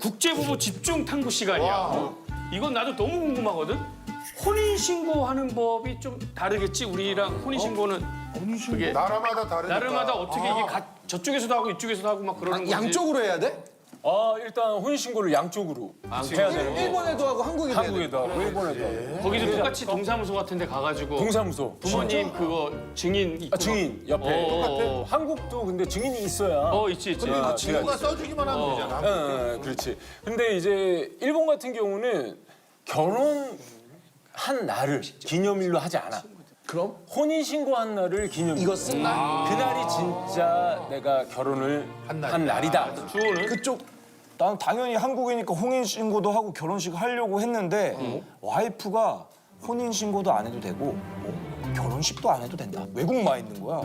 국제부부 집중 탐구 시간이야. 이건 나도 너무 궁금하거든. 혼인신고하는 법이 좀 다르겠지? 우리랑 혼인신고는 그게 나라마다 다르니까. 나라마다 어떻게 이게 저쪽에서도 하고 이쪽에서도 하고 막 그러는 거지? 양쪽으로 해야 돼? 일단 혼인신고를 양쪽으로 해야 되는 거. 일본에도 하고 한국에도 해야 돼. 한국에도 하고 일본에도 하고. 거기서 똑같이 동사무소 같은 데 가가지고 동사무소. 부모님 그거 증인 있고 증인 옆에. 한국도 근데 증인이 있어야. 있지. 친구가 써주기만 하면 되잖아. 그렇지. 근데 이제 일본 같은 경우는 결혼한 날을 기념일로 하지 않아. 그럼? 혼인신고한 날을 기념일. 이거 쓴 날? 그날이 진짜 내가 결혼을 한 날이다. 주호는? 그쪽 난 당연히 한국이니까 혼인신고도 하고 결혼식 하려고 했는데 와이프가 혼인신고도 안 해도 되고 결혼식도 안 해도 된다. 외국 마인드인 거야.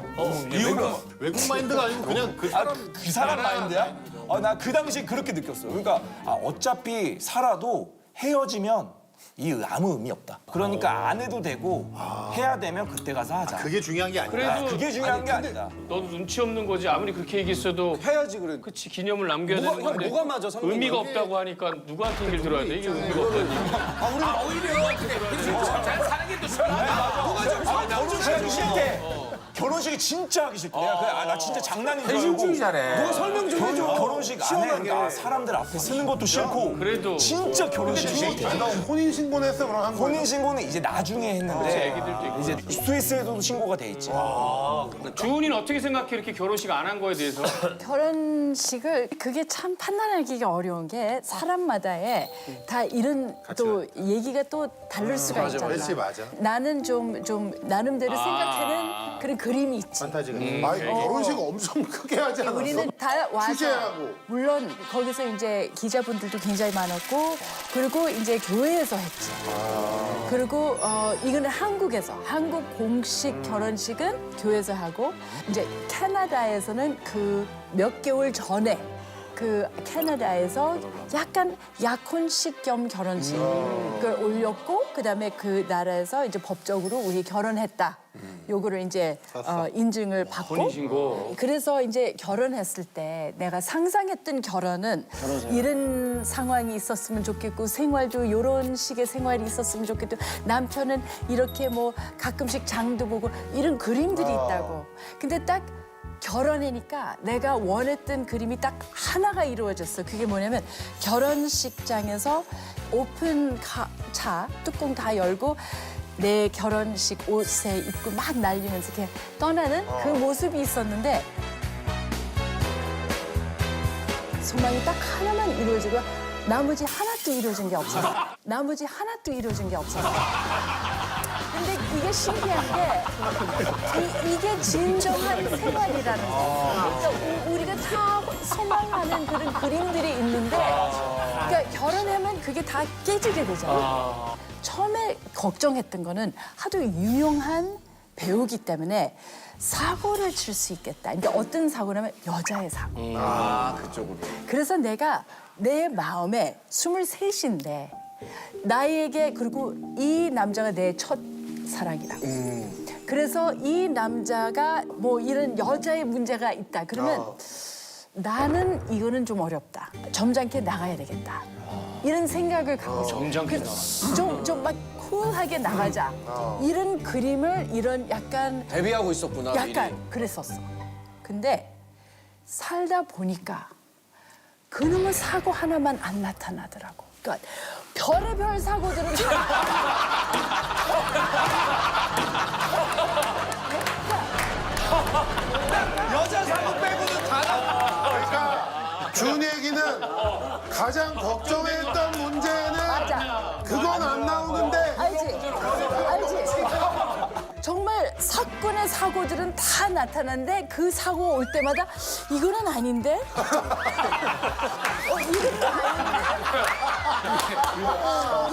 이유는 외국 마인드가 아니고 그냥 그 사람. 그 사람 마인드야? 나 그 당시에 그렇게 느꼈어요. 그러니까 어차피 살아도 헤어지면 아무 의미 없다. 그러니까 안 해도 되고 해야 되면 그때 가서 하자. 그게 중요한 게 아니야. 그래도 그게 중요한 게 아니다. 너도 눈치 없는 거지. 아무리 그렇게 얘기했어도 해야지 그래. 그치 기념을 남겨야 뭐가- 되는 형, 건데 뭐가 맞아, 성민이? 의미가 없다고 하니까 누구한테 얘기를 들어야 돼? 이게 의미가 없다니. 결혼식 하기 싫대. 결혼식이 진짜 하기 싫대. 내가 나 진짜 장난인 줄 알고. 대중주의자네. 너 설명 좀 해줘. 결혼식 안 해. 나 사람들 앞에 쓰는 것도 싫고. 그래도 진짜 결혼식 싫대. 나 혼인 신고는 했어 그럼 한국. 혼인 신고는 이제 나중에 했는데 애기들도 있고. 이제 스위스에서도 신고가 돼 있지. 주은이는 어떻게 생각해? 이렇게 결혼식 안 한 거에 대해서? 결혼식을 그게 참 판단하기가 어려운 게 사람마다의 다 이런 또 얘기가 또 다를 수가 있잖아. 그렇지, 맞아. 나는 좀 나름대로 생각하는 그런 그림이 있지. 판타지가. 아니 결혼식 엄청 크게 하지 않았어? 우리는 다 와서 취재하고. 물론 거기서 이제 기자분들도 굉장히 많았고 그리고 이제 교회에서 했지. 그리고 이거는 한국에서 한국 공식 결혼식은 교회에서 하고 이제 캐나다에서는 그 몇 개월 전에 그 캐나다에서 약간 약혼식 겸 결혼식을 올렸고 그다음에 그 나라에서 이제 법적으로 우리 결혼했다. 요거를 이제 인증을 받고 혼인신고. 그래서 이제 결혼했을 때 내가 상상했던 결혼은 이런 상황이 있었으면 좋겠고 생활도 이런 식의 생활이 있었으면 좋겠고 남편은 이렇게 뭐 가끔씩 장도 보고 이런 그림들이 있다고. 근데 딱 결혼하니까 내가 원했던 그림이 딱 하나가 이루어졌어. 그게 뭐냐면 결혼식장에서 오픈 차 뚜껑 다 열고 내 결혼식 옷에 입고 막 날리면서 이렇게 떠나는 그 모습이 있었는데 소망이 딱 하나만 이루어지고 나머지 하나도 이루어진 게 없었어. 나머지 하나도 이루어진 게 없었어. 근데 이게 신기한 게 이게 진정한 생활이라는 거야. 그러니까 우리가 다 소망하는 그런 그림들이 있는데 그러니까 결혼하면 그게 다 깨지게 되잖아. 처음에 걱정했던 거는 하도 유용한 배우기 때문에 사고를 칠 수 있겠다. 그러니까 어떤 사고냐면 여자의 사고. 그쪽으로. 그래서 내가 내 마음에 23인데 나에게 그리고 이 남자가 내 첫 사랑이라고. 그래서 이 남자가 뭐 이런 여자의 문제가 있다. 그러면 나는 이거는 좀 어렵다. 점잖게 나가야 되겠다. 이런 생각을 갖고 있어. 점잖게 좀 막 쿨하게 나가자. 이런 그림을 이런 약간 데뷔하고 있었구나. 약간 미리. 그랬었어. 근데 살다 보니까 그놈의 사고 하나만 안 나타나더라고. 그러니까 별의별 사고들은 여자 사고 빼고는 다 나. 그러니까 준 얘기는 가장 걱정했던 문제는 맞아. 그건 안 나오는데 알지? 정말 사건의 사고들은 다 나타나는데 그 사고 올 때마다 이거는 아닌데? 이것도 아닌데?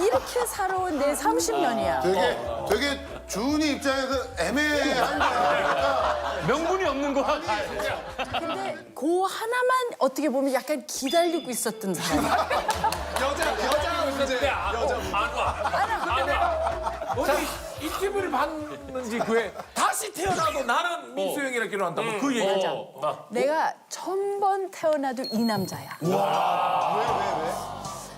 이렇게 살아온 내 30년이야. 되게 준이 입장에서 애매한 거야. 명분이 없는 거야. 근데 그 하나만 어떻게 보면 약간 기다리고 있었던 사람. 여자 문제. 어디 인터뷰를 봤는지 그에 다시 태어나도 나는 민수 형이랑 결혼한다. 뭐 그 얘기. 내가 1000번 태어나도 이 남자야.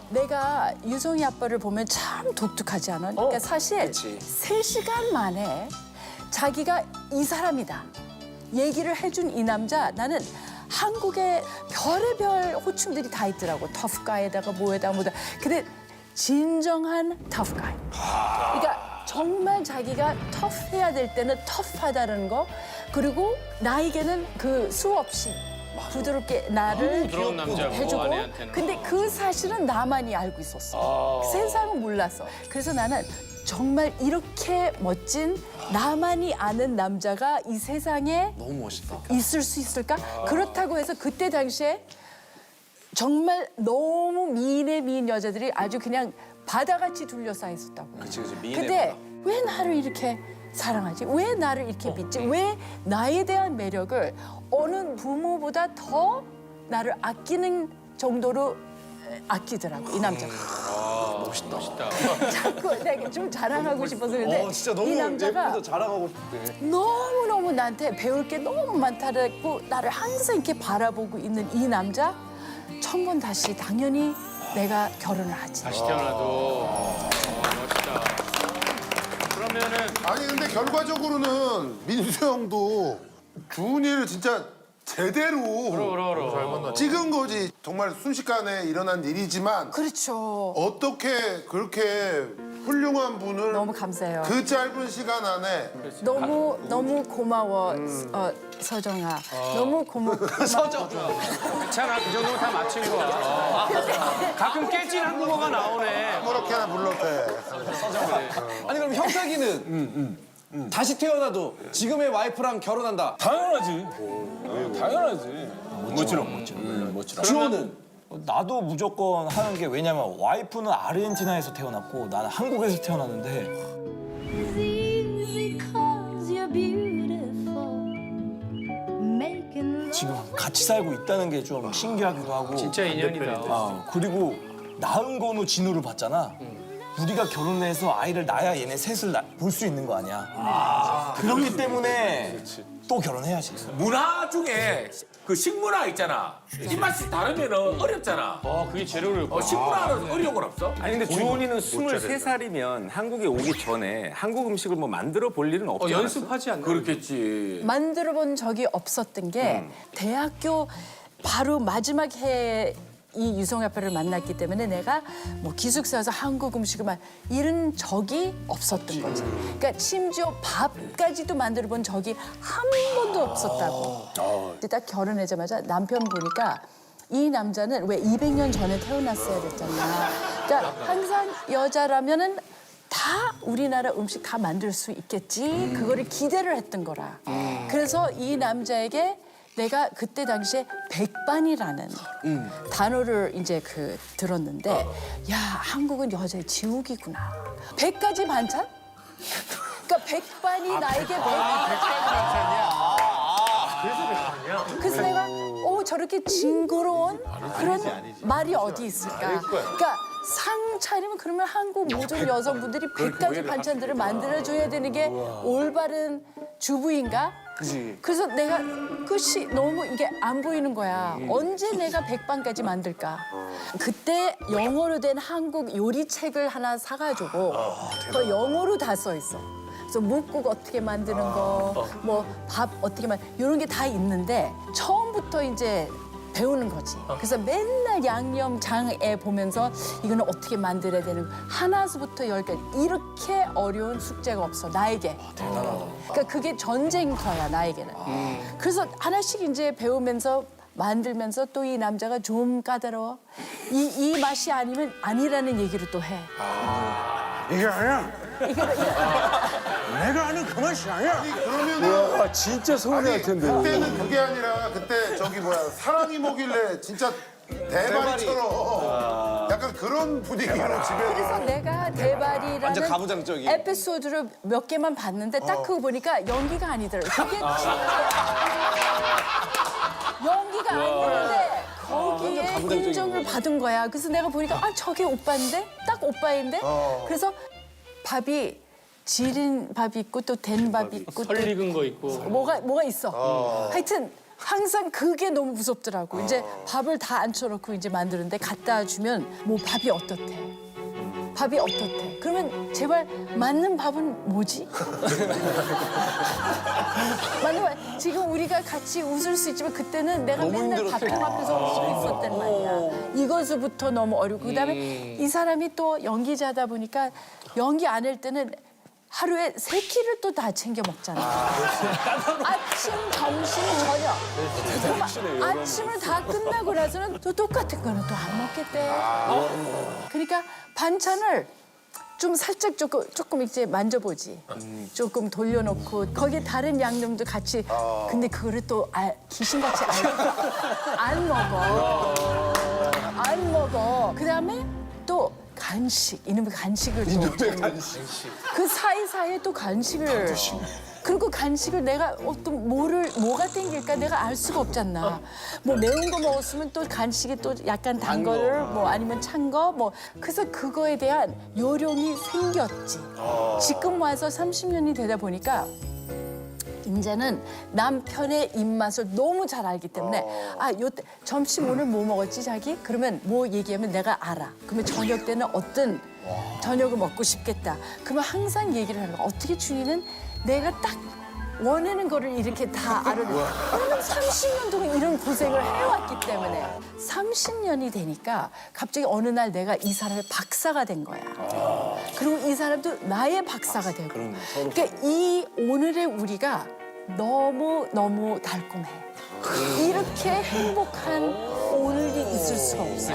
내가 유성이 아빠를 보면 참 독특하지 않아? 그러니까 사실 3시간 만에 자기가 이 사람이다 얘기를 해준 이 남자 나는 한국에 별의별 호칭들이 다 있더라고. 터프가이에다가 뭐에다 뭐다. 근데 진정한 터프가이. 그러니까 정말 자기가 터프해야 될 때는 터프하다는 거. 그리고 나에게는 그 수없이 부드럽게 나를 부드러운 남자고, 해주고. 아내한테는. 근데 그 사실은 나만이 알고 있었어. 세상은 몰랐어. 그래서 나는 정말 이렇게 멋진 나만이 아는 남자가 이 세상에 너무 멋있다. 있을 수 있을까? 그렇다고 해서 그때 당시에 정말 너무 미인의 미인 여자들이 아주 그냥 바다같이 둘러싸여 있었다고. 그치. 근데 왜 나를 이렇게 사랑하지? 왜 나를 이렇게 믿지? 왜 나에 대한 매력을 어느 부모보다 더 나를 아끼는 정도로 아끼더라고, 이 남자가. 멋있다. 자꾸 내가 좀 자랑하고 싶어서 그런데 진짜 너무 이 남자가 예쁘다. 자랑하고 싶대. 너무너무 나한테 배울 게 너무 많다고 나를 항상 이렇게 바라보고 있는 이 남자 처음 본 다시 당연히 내가 결혼을 하지. 다시 태어나도 멋있다. 그러면은 아니 근데 결과적으로는 민수 형도 주은이를 진짜 제대로 그럼. 찍은 거지. 정말 순식간에 일어난 일이지만 그렇죠. 어떻게 그렇게 훌륭한 분을 너무 감사해요. 그 짧은 시간 안에 너무 고마워 서정아. 너무 고마워. 괜찮아. 그 정도면 다 맞춘 거야. 가끔 깨진 한국어가 나오네. 그렇게 하나 불렀대. 아니 그럼 형탁이는 다시 태어나도 지금의 와이프랑 결혼한다. 당연하지. 당연하지. 모처럼. 주호는 나도 무조건 하는 게 왜냐면 와이프는 아르헨티나에서 태어났고 나는 한국에서 태어났는데 easy 'cause you're beautiful. Making 지금 같이 살고 있다는 게 좀 신기하기도 하고 진짜 인연이다. 그리고 낳은 건우 진우를 봤잖아. 우리가 결혼해서 아이를 낳아야 얘네 셋을 볼 수 있는 거 아니야. 그렇기 때문에 또 결혼해야지. 문화 중에 그 식문화 있잖아. 입맛이 다르면 어렵잖아. 그게 제일 어렵고. 식문화는 어려운 건 없어? 아니 근데 주원이는 23살이면 한국에 오기 전에 한국 음식을 뭐 만들어 볼 일은 없지 않았어? 연습하지 않나? 그렇겠지. 만들어 본 적이 없었던 게 대학교 바로 마지막 해에 이 유성 아빠를 만났기 때문에 내가 뭐 기숙사에서 한국 음식을 이런 적이 없었던 거지. 그러니까 심지어 밥까지도 만들어 본 적이 한 번도 없었다고. 근데 딱 결혼하자마자 남편 보니까 이 남자는 왜 200년 전에 태어났어야 됐잖아. 그러니까 항상 여자라면은 다 우리나라 음식 다 만들 수 있겠지. 그거를 기대를 했던 거라. 그래서 이 남자에게 내가 그때 당시에 백반이라는 단어를 이제 들었는데 야 한국은 여자의 지옥이구나. 100가지 반찬? 그러니까 백반이 나에게 그래서 내가 저렇게 징그러운 그런 말이 어디 있을까? 그러니까 상 차리면 그러면 한국 모든 여성분들이 100가지 반찬들을 만들어줘야 되는 게 올바른 주부인가? 그래서 내가 끝이 너무 이게 안 보이는 거야. 언제 내가 백반까지 만들까? 그때 영어로 된 한국 요리책을 하나 사가지고 그 영어로 다 써 있어. 그래서 묵국 어떻게 만드는 거, 뭐 밥 어떻게 이런 게 다 있는데 처음부터 이제 배우는 거지. 그래서 맨날 양념장에 보면서 이거는 어떻게 만들어야 되는 거. 하나부터 열까지 이렇게 어려운 숙제가 없어 나에게. 그러니까 그게 전쟁터야 나에게는. 그래서 하나씩 이제 배우면서 만들면서 또 이 남자가 좀 까다로워. 이 맛이 아니라는 얘기를 또 해. 이게 아니야. 내가 아는 그 맛이 아니야. 그러면은 진짜 서운해할 텐데. 그때는 그게 아니라 그때 사랑이 뭐길래 진짜 대발이처럼 약간 그런 분위기로 집에. 그래서 내가 완전 대발이라는 가부장적인. 에피소드를 몇 개만 봤는데 딱 그거 보니까 연기가 아니더라고. 그게 연기가 아니는데 거기에 인정을 받은 거야. 그래서 내가 보니까 저게 오빠인데? 딱 오빠인데? 그래서 밥이 지린 밥이 있고 또 된 밥이 있고 설 익은 거 있고. 뭐가 있어. 하여튼 항상 그게 너무 무섭더라고. 이제 밥을 다 앉혀놓고 이제 만드는데 갖다 주면 뭐 밥이 어떻대? 밥이 어떻대? 그러면 제발 맞는 밥은 뭐지? 맞는 밥. 지금 우리가 같이 웃을 수 있지만 그때는 내가 맨날 밥통 앞에서 웃고 있었단 말이야. 이것부터 너무 어렵고 그다음에 이 사람이 또 연기자다 보니까 연기 안 할 때는 하루에 3끼를 또 다 챙겨 먹잖아. 아침, 점심, 저녁. 그럼 아침을 다 끝나고 나서는 또 똑같은 거는 또 안 먹겠대. 그러니까 반찬을 좀 살짝 조금 이제 만져보지. 조금 돌려놓고 거기에 다른 양념도 같이. 근데 그거를 또 귀신같이 안 먹어. 안 먹어. 그다음에 또 간식, 이놈의 간식을 또. 그 사이사이에 또 간식을. 그리고 간식을 내가 어떤 뭐가 땡길까 내가 알 수가 없잖아. 뭐 매운 거 먹었으면 또 간식이 또 약간 단 거를 뭐 아니면 찬 거 뭐. 그래서 그거에 대한 요령이 생겼지. 지금 와서 30년이 되다 보니까 이제는 남편의 입맛을 너무 잘 알기 때문에 요때 점심 오늘 뭐 먹었지 자기? 그러면 뭐 얘기하면 내가 알아. 그러면 저녁 때는 어떤 저녁을 먹고 싶겠다. 그러면 항상 얘기를 하는 거야. 어떻게 준이는 내가 딱 원하는 거를 이렇게 다 알아내. 왜냐면 30년 동안 이런 고생을 해왔기 때문에 30년이 되니까 갑자기 어느 날 내가 이 사람의 박사가 된 거야. 그리고 이 사람도 나의 박사가 되고. 그러니까 이 오늘의 우리가 너무 달콤해. 이렇게 행복한 오늘이 있을 수가 없어.